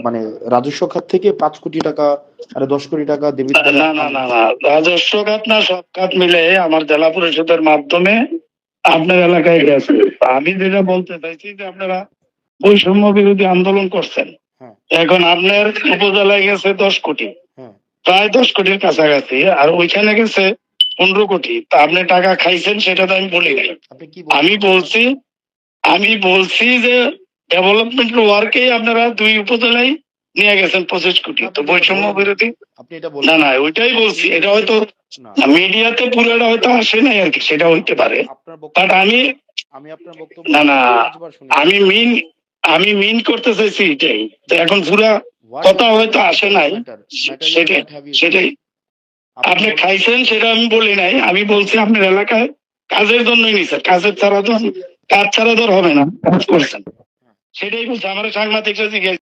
মানে রাজস্ব খাত থেকে 5 কোটি টাকা আর 10 কোটি টাকা দেবী না না না না, রাজস্ব খাত না, সব খাত মিলে আমার জেলা পরিষদের মাধ্যমে আপনার এলাকায় গেছে। আমি যেটা বলতে চাইছি যে আপনারা বৈষম্য বিরোধী আন্দোলন করছেন, এখন আপনার উপজেলায় গেছে 10 কোটি, প্রায় 10 কোটির কাছাকাছি, আর ওইখানে গেছে 15 কোটি। তা আপনি টাকা খাইছেন সেটা তো আমি বলি নাই। আমি বলছি যে ডেভেলপমেন্ট ওয়ার্কে আপনারা 2 উপজেলায় নিয়ে গেছেন 25 কোটি। তো বৈষম্য বিরোধী না না, ওইটাই বলছি। এটা হয়তো মিডিয়াতে পুরোটা হয়তো আসে নাই আর কি, সেটা হইতে পারে। বাট আমি না না, আমি মিন করতে চাইছি এটাই। তো এখন পুরা কথা হয়তো আসে নাই, সেটাই আপনি খাইছেন সেটা আমি বলি নাই। আমি বলছি আপনার এলাকায় কাজের জন্যই নিছেন, কাজ ছাড়া তো হবে না, কাজ করছেন সেটাই বলছি। আমার সাংবাদিকরা জিজ্ঞাসা